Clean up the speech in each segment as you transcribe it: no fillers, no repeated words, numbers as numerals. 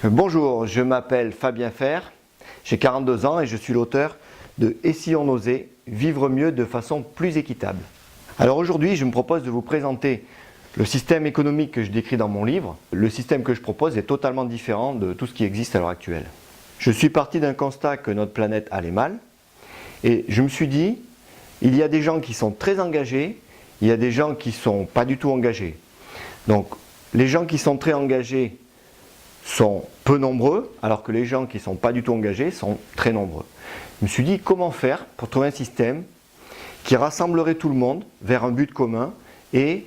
Bonjour, je m'appelle Fabien Fer, j'ai 42 ans et je suis l'auteur de Et si on osait vivre mieux de façon plus équitable. Alors aujourd'hui, je me propose de vous présenter le système économique que je décris dans mon livre. Le système que je propose est totalement différent de tout ce qui existe à l'heure actuelle. Je suis parti d'un constat que notre planète allait mal et je me suis dit, il y a des gens qui sont très engagés, il y a des gens qui ne sont pas du tout engagés. Donc les gens qui sont très engagés sont peu nombreux, alors que les gens qui ne sont pas du tout engagés sont très nombreux. Je me suis dit, comment faire pour trouver un système qui rassemblerait tout le monde vers un but commun et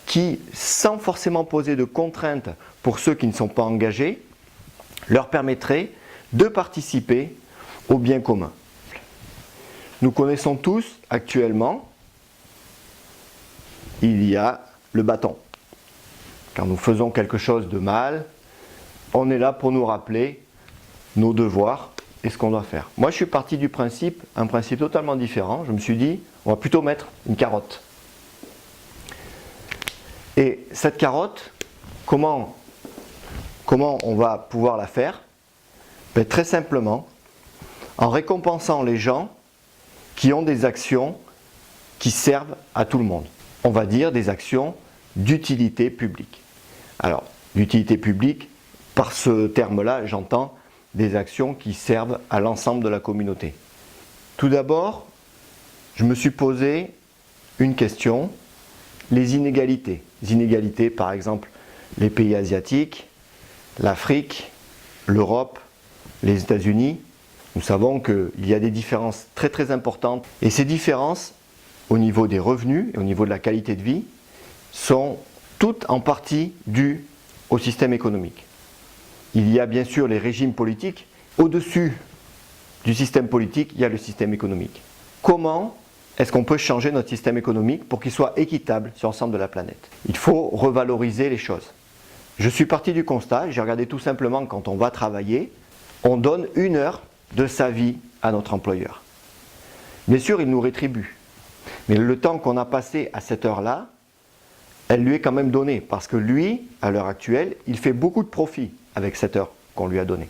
qui, sans forcément poser de contraintes pour ceux qui ne sont pas engagés, leur permettrait de participer au bien commun. Nous connaissons tous actuellement, il y a le bâton. Quand nous faisons quelque chose de mal, on est là pour nous rappeler nos devoirs et ce qu'on doit faire. Moi, je suis parti du principe, un principe totalement différent. Je me suis dit, on va plutôt mettre une carotte. Et cette carotte, comment on va pouvoir la faire? Ben, très simplement, en récompensant les gens qui ont des actions qui servent à tout le monde. On va dire des actions d'utilité publique. Alors, d'utilité publique, par ce terme-là, j'entends des actions qui servent à l'ensemble de la communauté. Tout d'abord, je me suis posé une question, les inégalités. Les inégalités, par exemple, les pays asiatiques, l'Afrique, l'Europe, les États-Unis. Nous savons qu'il y a des différences très très importantes. Et ces différences, au niveau des revenus et au niveau de la qualité de vie, sont toutes en partie dues au système économique. Il y a bien sûr les régimes politiques. Au-dessus du système politique, il y a le système économique. Comment est-ce qu'on peut changer notre système économique pour qu'il soit équitable sur l'ensemble de la planète? Il faut revaloriser les choses. Je suis parti du constat, j'ai regardé tout simplement quand on va travailler, on donne 1 heure de sa vie à notre employeur. Bien sûr, il nous rétribue. Mais le temps qu'on a passé à cette heure-là, elle lui est quand même donnée. Parce que lui, à l'heure actuelle, il fait beaucoup de profit avec cette heure qu'on lui a donnée.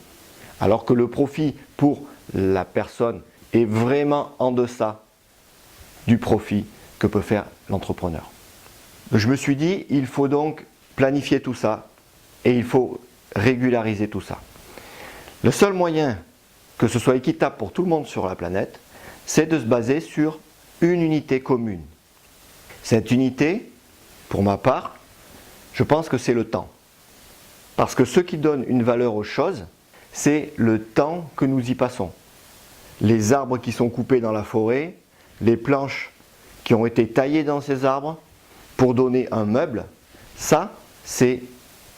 Alors que le profit pour la personne est vraiment en deçà du profit que peut faire l'entrepreneur. Je me suis dit, il faut donc planifier tout ça et il faut régulariser tout ça. Le seul moyen que ce soit équitable pour tout le monde sur la planète, c'est de se baser sur une unité commune. Cette unité, pour ma part, je pense que c'est le temps. Parce que ce qui donne une valeur aux choses, c'est le temps que nous y passons. Les arbres qui sont coupés dans la forêt, les planches qui ont été taillées dans ces arbres pour donner un meuble, ça, c'est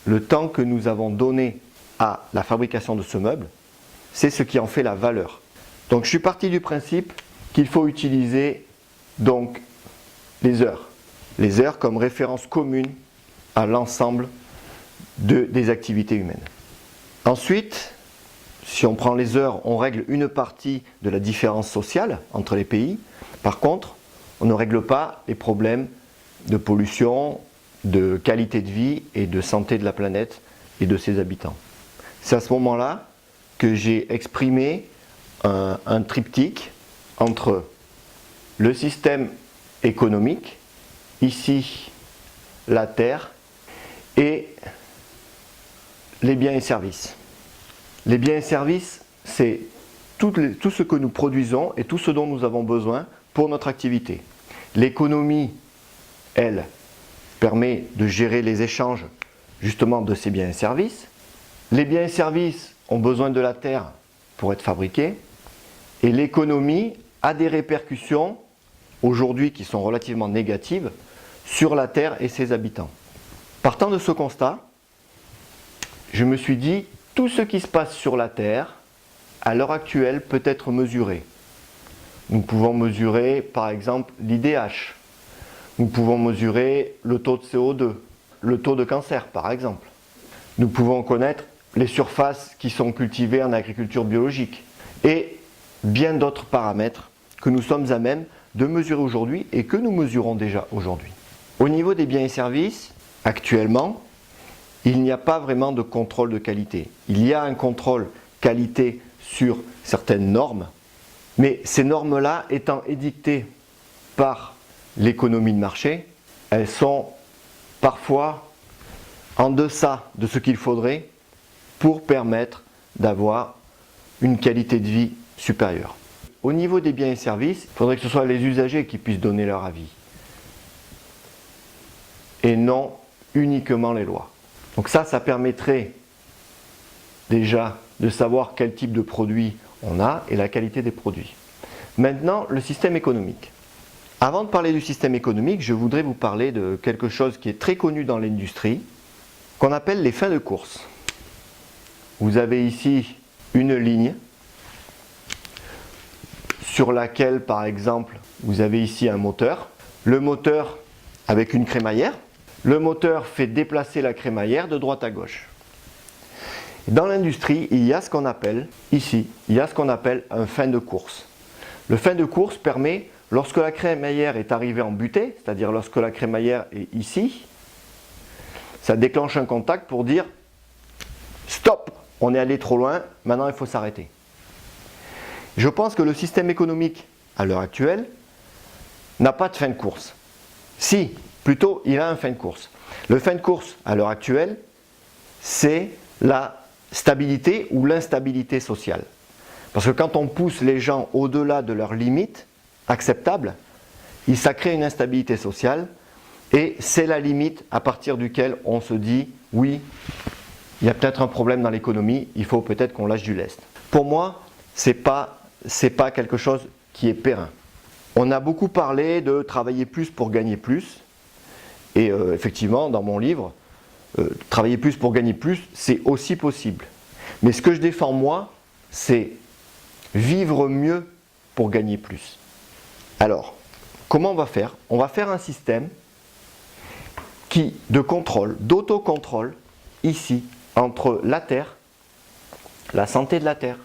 le temps que nous avons donné à la fabrication de ce meuble, c'est ce qui en fait la valeur. Donc je suis parti du principe qu'il faut utiliser donc les heures comme référence commune à l'ensemble des activités humaines. Ensuite, si on prend les heures, on règle une partie de la différence sociale entre les pays. Par contre, on ne règle pas les problèmes de pollution, de qualité de vie et de santé de la planète et de ses habitants. C'est à ce moment-là que j'ai exprimé un triptyque entre le système économique, ici la terre, et les biens et services. Les biens et services, c'est tout ce que nous produisons et tout ce dont nous avons besoin pour notre activité. L'économie, elle, permet de gérer les échanges justement de ces biens et services. Les biens et services ont besoin de la terre pour être fabriqués. Et l'économie a des répercussions aujourd'hui qui sont relativement négatives sur la terre et ses habitants. Partant de ce constat, je me suis dit, tout ce qui se passe sur la Terre, à l'heure actuelle, peut être mesuré. Nous pouvons mesurer, par exemple, l'IDH. Nous pouvons mesurer le taux de CO2, le taux de cancer, par exemple. Nous pouvons connaître les surfaces qui sont cultivées en agriculture biologique et bien d'autres paramètres que nous sommes à même de mesurer aujourd'hui et que nous mesurons déjà aujourd'hui. Au niveau des biens et services, actuellement, il n'y a pas vraiment de contrôle de qualité. Il y a un contrôle qualité sur certaines normes, mais ces normes-là étant édictées par l'économie de marché, elles sont parfois en deçà de ce qu'il faudrait pour permettre d'avoir une qualité de vie supérieure. Au niveau des biens et services, il faudrait que ce soit les usagers qui puissent donner leur avis et non uniquement les lois. Donc ça permettrait déjà de savoir quel type de produit on a et la qualité des produits. Maintenant, le système économique. Avant de parler du système économique, je voudrais vous parler de quelque chose qui est très connu dans l'industrie, qu'on appelle les fins de course. Vous avez ici une ligne sur laquelle, par exemple, vous avez ici un moteur. Le moteur avec une crémaillère. Le moteur fait déplacer la crémaillère de droite à gauche. Dans l'industrie, il y a ce qu'on appelle, ici, il y a ce qu'on appelle un fin de course. Le fin de course permet, lorsque la crémaillère est arrivée en butée, c'est-à-dire lorsque la crémaillère est ici, ça déclenche un contact pour dire stop, on est allé trop loin, maintenant il faut s'arrêter. Je pense que le système économique, à l'heure actuelle, n'a pas de fin de course. Si, plutôt, il a un fin de course. Le fin de course, à l'heure actuelle, c'est la stabilité ou l'instabilité sociale. Parce que quand on pousse les gens au-delà de leurs limites acceptables, ça crée une instabilité sociale et c'est la limite à partir duquel on se dit oui, il y a peut-être un problème dans l'économie, il faut peut-être qu'on lâche du lest. Pour moi, c'est pas quelque chose qui est périn. On a beaucoup parlé de travailler plus pour gagner plus et effectivement dans mon livre, travailler plus pour gagner plus, c'est aussi possible. Mais ce que je défends moi, c'est vivre mieux pour gagner plus. Alors, comment on va faire? On va faire un système de contrôle, d'autocontrôle, ici, entre la Terre, la santé de la Terre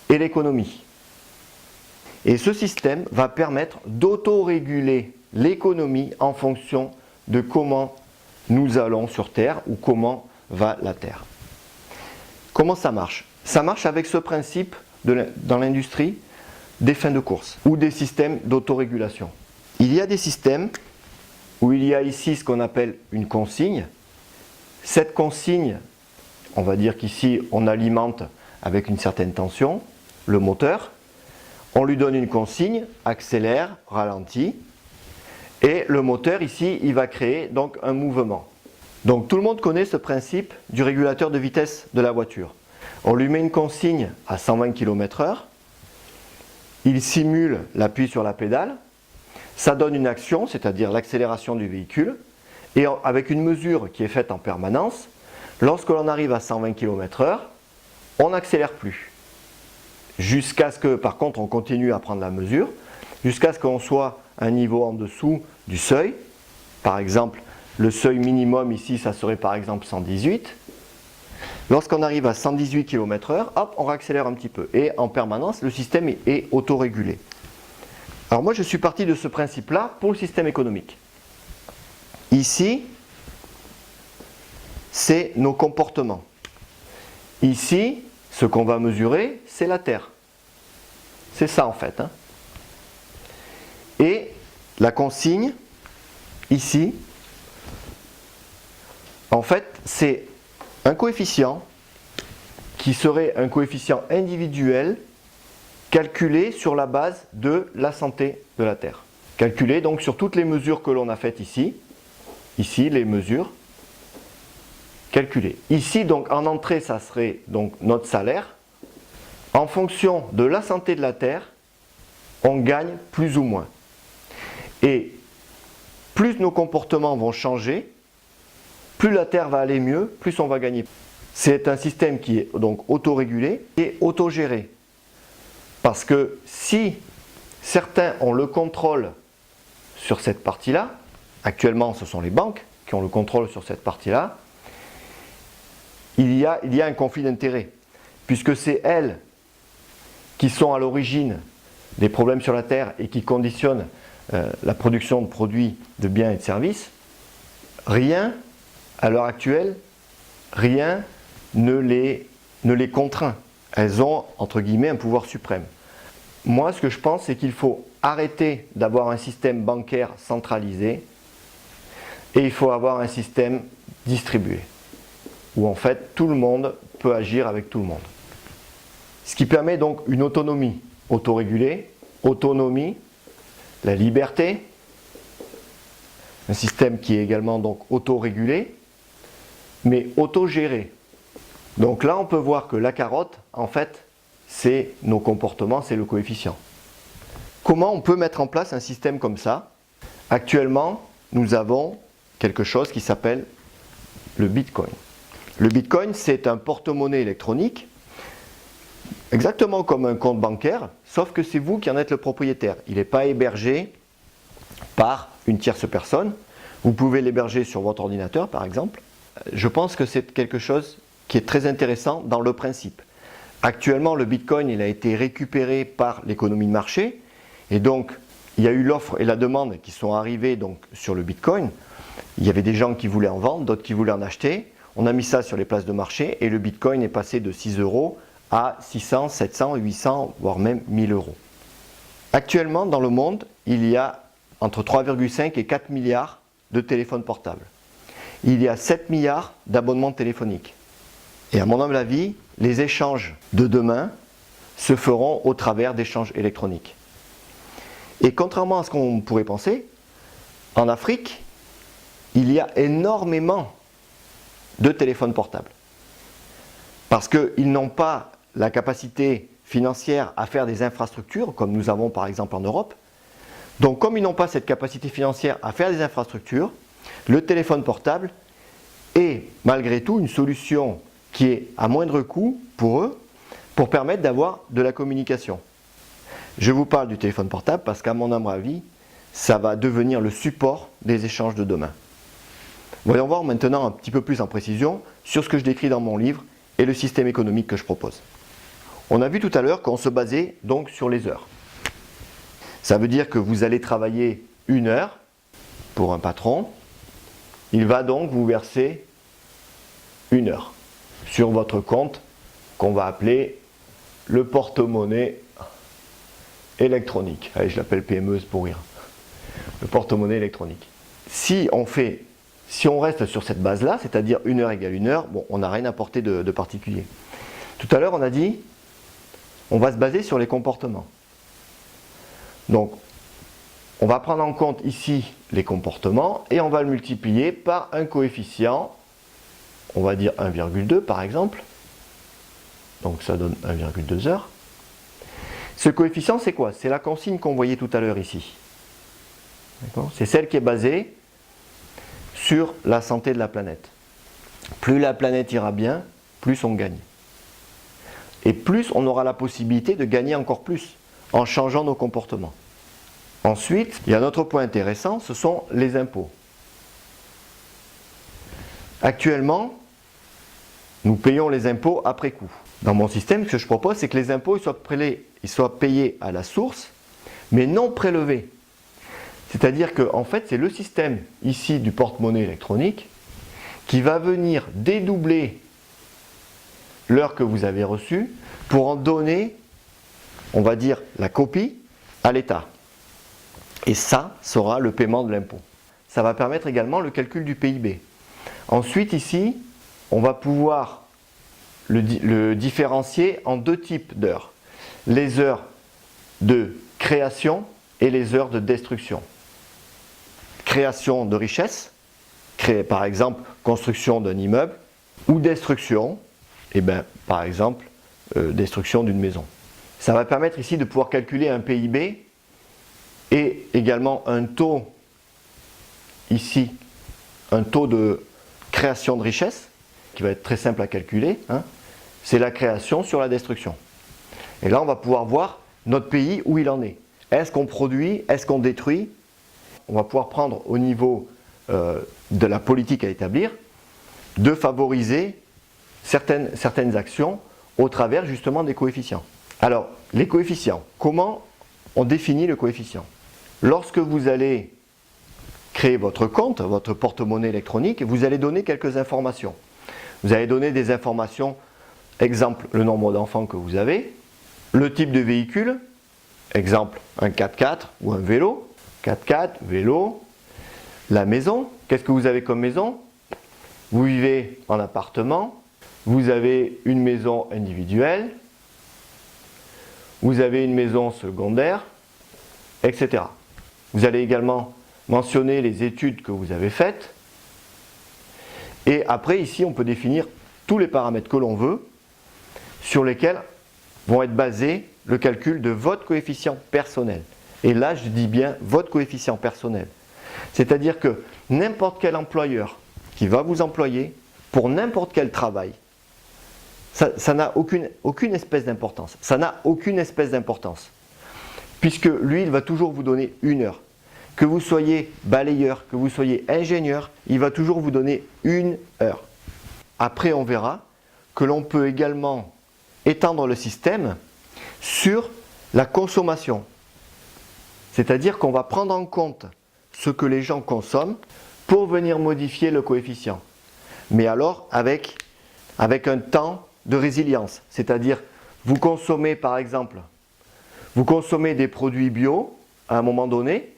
et l'économie. Et ce système va permettre d'autoréguler l'économie en fonction de comment nous allons sur Terre ou comment va la Terre. Comment ça marche? Ça marche avec ce principe dans l'industrie des fins de course ou des systèmes d'autorégulation. Il y a des systèmes où il y a ici ce qu'on appelle une consigne. Cette consigne, on va dire qu'ici on alimente avec une certaine tension le moteur. On lui donne une consigne, accélère, ralentit. Et le moteur ici, il va créer donc un mouvement. Donc tout le monde connaît ce principe du régulateur de vitesse de la voiture. On lui met une consigne à 120 km/h, il simule l'appui sur la pédale, ça donne une action, c'est-à-dire l'accélération du véhicule, et avec une mesure qui est faite en permanence, lorsque l'on arrive à 120 km/h, on n'accélère plus. Jusqu'à ce que, par contre, on continue à prendre la mesure, jusqu'à ce qu'on soit à un niveau en dessous du seuil. Par exemple, le seuil minimum ici, ça serait par exemple 118. Lorsqu'on arrive à 118 km/h, hop, on réaccélère un petit peu. Et en permanence, le système est autorégulé. Alors moi, je suis parti de ce principe-là pour le système économique. Ici, c'est nos comportements. Ici, ce qu'on va mesurer, c'est la Terre. C'est ça en fait. Et la consigne, ici, en fait, c'est un coefficient qui serait un coefficient individuel calculé sur la base de la santé de la Terre. Calculé donc sur toutes les mesures que l'on a faites ici. Ici, les mesures calculées. Ici, donc en entrée, ça serait donc notre salaire. En fonction de la santé de la Terre, on gagne plus ou moins. Et plus nos comportements vont changer, plus la Terre va aller mieux, plus on va gagner. C'est un système qui est donc autorégulé et autogéré. Parce que si certains ont le contrôle sur cette partie-là, actuellement ce sont les banques qui ont le contrôle sur cette partie-là, il y a un conflit d'intérêts, puisque c'est elles qui sont à l'origine des problèmes sur la Terre et qui conditionnent la production de produits, de biens et de services. Rien, à l'heure actuelle, rien ne les contraint. Elles ont, entre guillemets, un pouvoir suprême. Moi, ce que je pense, c'est qu'il faut arrêter d'avoir un système bancaire centralisé et il faut avoir un système distribué, où en fait tout le monde peut agir avec tout le monde. Ce qui permet donc une autonomie autorégulée, autonomie, la liberté, un système qui est également donc autorégulé, mais autogéré. Donc là, on peut voir que la carotte, en fait, c'est nos comportements, c'est le coefficient. Comment on peut mettre en place un système comme ça? Actuellement, nous avons quelque chose qui s'appelle le Bitcoin. Le Bitcoin, c'est un porte-monnaie électronique, exactement comme un compte bancaire, sauf que c'est vous qui en êtes le propriétaire. Il n'est pas hébergé par une tierce personne. Vous pouvez l'héberger sur votre ordinateur, par exemple. Je pense que c'est quelque chose qui est très intéressant dans le principe. Actuellement, le Bitcoin, il a été récupéré par l'économie de marché, et donc il y a eu l'offre et la demande qui sont arrivées donc sur le Bitcoin. Il y avait des gens qui voulaient en vendre, d'autres qui voulaient en acheter. On a mis ça sur les places de marché et le Bitcoin est passé de 6 € à 600, 700, 800, voire même 1000 €. Actuellement, dans le monde, il y a entre 3,5 et 4 milliards de téléphones portables. Il y a 7 milliards d'abonnements téléphoniques. Et à mon humble avis, les échanges de demain se feront au travers d'échanges électroniques. Et contrairement à ce qu'on pourrait penser, en Afrique, il y a énormément de téléphones portables. Parce qu'ils n'ont pas la capacité financière à faire des infrastructures, comme nous avons par exemple en Europe. Donc comme ils n'ont pas cette capacité financière à faire des infrastructures, le téléphone portable est malgré tout une solution qui est à moindre coût pour eux, pour permettre d'avoir de la communication. Je vous parle du téléphone portable parce qu'à mon humble avis, ça va devenir le support des échanges de demain. Voyons voir maintenant un petit peu plus en précision sur ce que je décris dans mon livre et le système économique que je propose. On a vu tout à l'heure qu'on se basait donc sur les heures. Ça veut dire que vous allez travailler 1 heure pour un patron. Il va donc vous verser 1 heure sur votre compte qu'on va appeler le porte-monnaie électronique. Allez, je l'appelle PME pour rire. Le porte-monnaie électronique. Si on reste sur cette base-là, c'est-à-dire 1 heure égale 1 heure, bon, on n'a rien apporté de particulier. Tout à l'heure, on a dit, on va se baser sur les comportements. Donc, on va prendre en compte ici les comportements et on va le multiplier par un coefficient, on va dire 1,2 par exemple. Donc ça donne 1,2 heures. Ce coefficient, c'est quoi? C'est la consigne qu'on voyait tout à l'heure ici. C'est celle qui est basée sur la santé de la planète. Plus la planète ira bien, plus on gagne. Et plus on aura la possibilité de gagner encore plus en changeant nos comportements. Ensuite, il y a un autre point intéressant, ce sont les impôts. Actuellement, nous payons les impôts après coup. Dans mon système, ce que je propose, c'est que les impôts soient payés à la source, mais non prélevés. C'est-à-dire que en fait, c'est le système ici du porte-monnaie électronique qui va venir dédoubler l'heure que vous avez reçue pour en donner, on va dire, la copie à l'État. Et ça sera le paiement de l'impôt. Ça va permettre également le calcul du PIB. Ensuite, ici, on va pouvoir le différencier en 2 types d'heures. Les heures de création et les heures de destruction. Création de richesse, par exemple construction d'un immeuble, ou destruction, par exemple destruction d'une maison. Ça va permettre ici de pouvoir calculer un PIB et également un taux, ici, un taux de création de richesse, qui va être très simple à calculer, c'est la création sur la destruction. Et là, on va pouvoir voir notre pays où il en est. Est-ce qu'on produit? Est-ce qu'on détruit? On va pouvoir prendre au niveau de la politique à établir, de favoriser certaines actions au travers justement des coefficients. Alors, les coefficients, comment on définit le coefficient? Lorsque vous allez créer votre compte, votre porte-monnaie électronique, vous allez donner quelques informations. Vous allez donner des informations, exemple le nombre d'enfants que vous avez, le type de véhicule, exemple un 4x4 ou un vélo, 4x4, vélo, la maison, qu'est-ce que vous avez comme maison? Vous vivez en appartement, vous avez une maison individuelle, vous avez une maison secondaire, etc. Vous allez également mentionner les études que vous avez faites. Et après, ici, on peut définir tous les paramètres que l'on veut, sur lesquels vont être basés le calcul de votre coefficient personnel. Et là, je dis bien votre coefficient personnel. C'est-à-dire que n'importe quel employeur qui va vous employer pour n'importe quel travail, ça n'a aucune espèce d'importance. Ça n'a aucune espèce d'importance. Puisque lui, il va toujours vous donner 1 heure. Que vous soyez balayeur, que vous soyez ingénieur, il va toujours vous donner 1 heure. Après, on verra que l'on peut également étendre le système sur la consommation. C'est-à-dire qu'on va prendre en compte ce que les gens consomment pour venir modifier le coefficient. Mais alors avec un temps de résilience. C'est-à-dire, vous consommez par exemple, vous consommez des produits bio à un moment donné,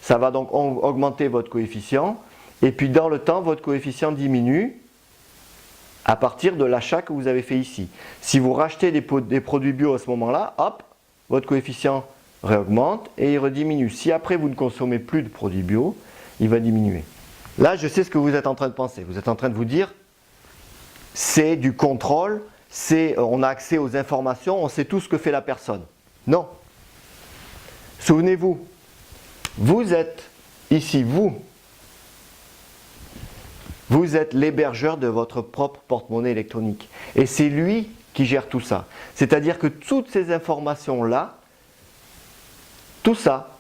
ça va donc augmenter votre coefficient, et puis dans le temps, votre coefficient diminue à partir de l'achat que vous avez fait ici. Si vous rachetez des produits bio à ce moment-là, hop, votre coefficient réaugmente et il rediminue. Si après vous ne consommez plus de produits bio, il va diminuer. Là, je sais ce que vous êtes en train de penser. Vous êtes en train de vous dire, c'est du contrôle, on a accès aux informations, on sait tout ce que fait la personne. Non. Souvenez-vous, vous êtes ici, vous êtes l'hébergeur de votre propre porte-monnaie électronique. Et c'est lui qui gère tout ça. C'est-à-dire que toutes ces informations-là, tout ça,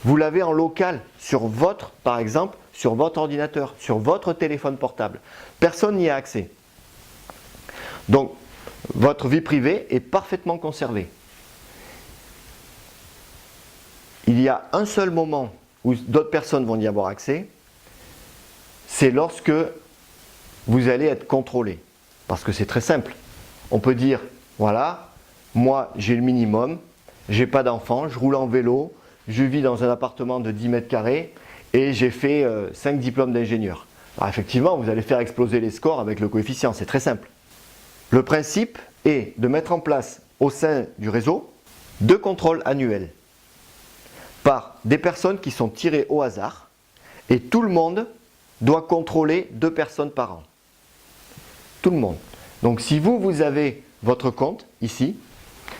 vous l'avez en local sur votre, par exemple, sur votre ordinateur, sur votre téléphone portable. Personne n'y a accès. Donc, votre vie privée est parfaitement conservée. Il y a un seul moment où d'autres personnes vont y avoir accès, c'est lorsque vous allez être contrôlé. Parce que c'est très simple. On peut dire, voilà, moi j'ai le minimum, j'ai pas d'enfant, je roule en vélo, je vis dans un appartement de 10 mètres carrés et j'ai fait 5 diplômes d'ingénieur. Alors effectivement, vous allez faire exploser les scores avec le coefficient, c'est très simple. Le principe est de mettre en place au sein du réseau 2 contrôles annuels par des personnes qui sont tirées au hasard et tout le monde doit contrôler 2 personnes par an. Tout le monde. Donc si vous avez votre compte ici,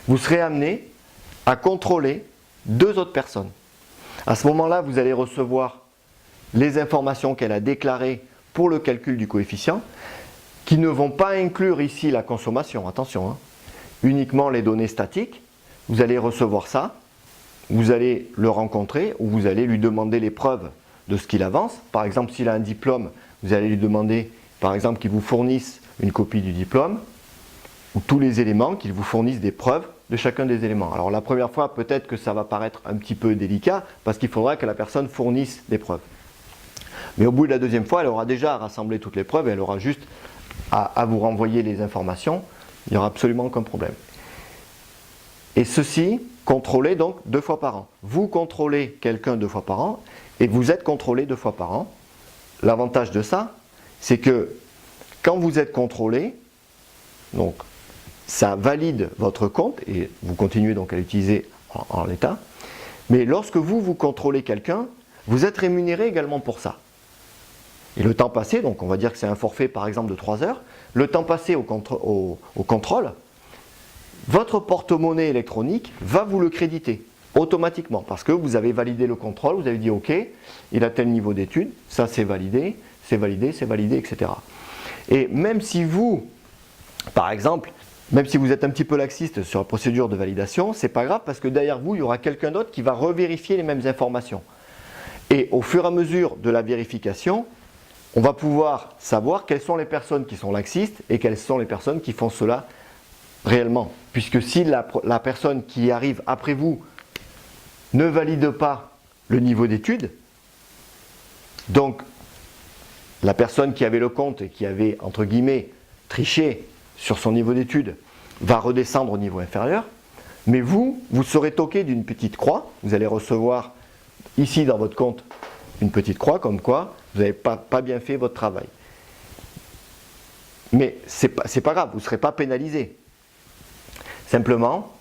vous serez amené à contrôler 2 autres personnes. À ce moment-là, vous allez recevoir les informations qu'elle a déclarées pour le calcul du coefficient, qui ne vont pas inclure ici la consommation, attention, hein, uniquement les données statiques. Vous allez recevoir ça, vous allez le rencontrer ou vous allez lui demander les preuves de ce qu'il avance. Par exemple, s'il a un diplôme, vous allez lui demander, par exemple, qu'il vous fournisse une copie du diplôme ou tous les éléments, qu'il vous fournisse des preuves de chacun des éléments. Alors la première fois, peut-être que ça va paraître un petit peu délicat parce qu'il faudra que la personne fournisse des preuves. Mais au bout de la deuxième fois, elle aura déjà rassemblé toutes les preuves et elle aura juste à vous renvoyer les informations. Il n'y aura absolument aucun problème. Et ceci, contrôlé donc 2 fois par an. Vous contrôlez quelqu'un 2 fois par an et vous êtes contrôlé 2 fois par an. L'avantage de ça, c'est que quand vous êtes contrôlé, donc ça valide votre compte et vous continuez donc à l'utiliser en l'état. Mais lorsque vous contrôlez quelqu'un, vous êtes rémunéré également pour ça. Et le temps passé, donc on va dire que c'est un forfait par exemple de 3 heures, le temps passé au contrôle, votre porte-monnaie électronique va vous le créditer automatiquement parce que vous avez validé le contrôle, vous avez dit ok, il a tel niveau d'études, ça c'est validé, c'est validé, c'est validé, etc. Et même si vous, par exemple, même si vous êtes un petit peu laxiste sur la procédure de validation, c'est pas grave parce que derrière vous, il y aura quelqu'un d'autre qui va revérifier les mêmes informations. Et au fur et à mesure de la vérification, on va pouvoir savoir quelles sont les personnes qui sont laxistes et quelles sont les personnes qui font cela réellement. Puisque si la personne qui arrive après vous ne valide pas le niveau d'études, donc la personne qui avait le compte et qui avait, entre guillemets, tricher sur son niveau d'études va redescendre au niveau inférieur, mais vous serez toqué d'une petite croix, vous allez recevoir ici dans votre compte une petite croix comme quoi vous n'avez pas bien fait votre travail. Mais c'est pas grave, vous ne serez pas pénalisé. Simplement,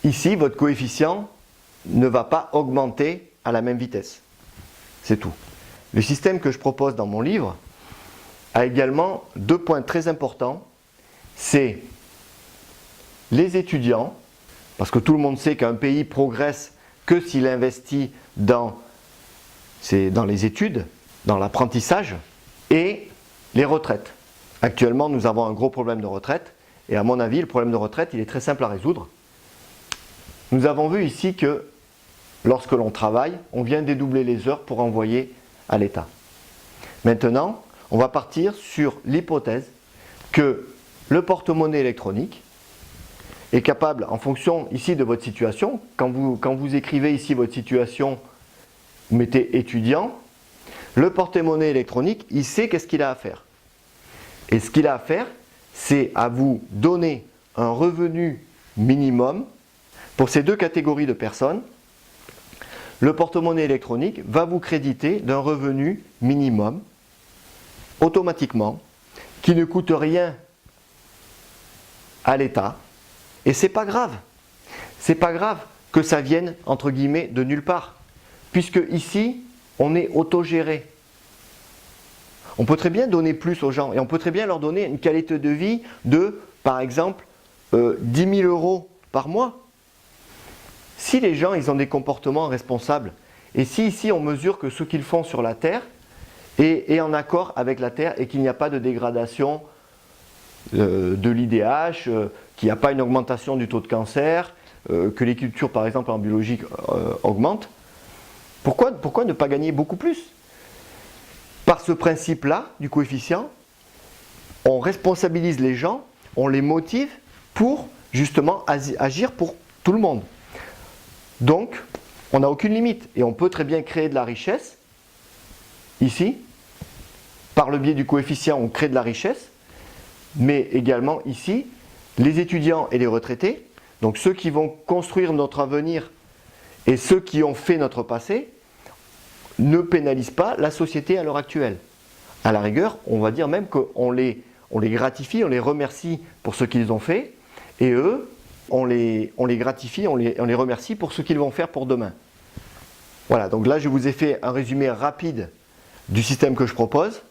ici, votre coefficient ne va pas augmenter à la même vitesse. C'est tout. Le système que je propose dans mon livre a également 2 points très importants. C'est les étudiants, parce que tout le monde sait qu'un pays progresse que s'il investit dans les études, dans l'apprentissage, et les retraites. Actuellement, nous avons un gros problème de retraite, et à mon avis, le problème de retraite, il est très simple à résoudre. Nous avons vu ici que lorsque l'on travaille, on vient dédoubler les heures pour envoyer à l'État. Maintenant, on va partir sur l'hypothèse que le porte-monnaie électronique est capable, en fonction ici de votre situation, quand vous écrivez ici votre situation, vous mettez étudiant, le porte-monnaie électronique, il sait qu'est-ce qu'il a à faire. Et ce qu'il a à faire, c'est à vous donner un revenu minimum pour ces 2 catégories de personnes. Le porte-monnaie électronique va vous créditer d'un revenu minimum automatiquement qui ne coûte rien à l'État. Et c'est pas grave. C'est pas grave que ça vienne entre guillemets de nulle part. Puisque ici, on est autogéré. On peut très bien donner plus aux gens et on peut très bien leur donner une qualité de vie de, par exemple, 10 000 € par mois. Si les gens ils ont des comportements responsables et si ici on mesure que ce qu'ils font sur la Terre est en accord avec la Terre et qu'il n'y a pas de dégradation de l'IDH, qu'il n'y a pas une augmentation du taux de cancer, que les cultures par exemple en biologique augmentent, pourquoi ne pas gagner beaucoup plus? Par ce principe-là du coefficient, on responsabilise les gens, on les motive pour justement agir pour tout le monde. Donc, on n'a aucune limite et on peut très bien créer de la richesse. Ici, par le biais du coefficient, on crée de la richesse, mais également ici, les étudiants et les retraités, donc ceux qui vont construire notre avenir et ceux qui ont fait notre passé, ne pénalisent pas la société à l'heure actuelle. À la rigueur, on va dire même qu'on les gratifie, on les remercie pour ce qu'ils ont fait, et eux, on les gratifie, on les remercie pour ce qu'ils vont faire pour demain. Voilà, donc là je vous ai fait un résumé rapide du système que je propose.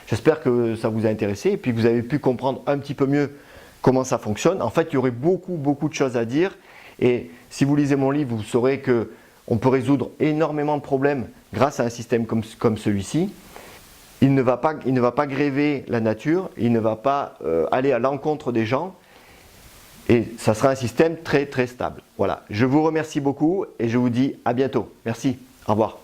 J'espère que ça vous a intéressé et puis que vous avez pu comprendre un petit peu mieux comment ça fonctionne. En fait, il y aurait beaucoup de choses à dire, et si vous lisez mon livre, vous saurez qu'on peut résoudre énormément de problèmes grâce à un système comme celui-ci. Il ne va pas gréver la nature, il ne va pas aller à l'encontre des gens, et ça sera un système très stable. Voilà, je vous remercie beaucoup et je vous dis à bientôt. Merci, au revoir.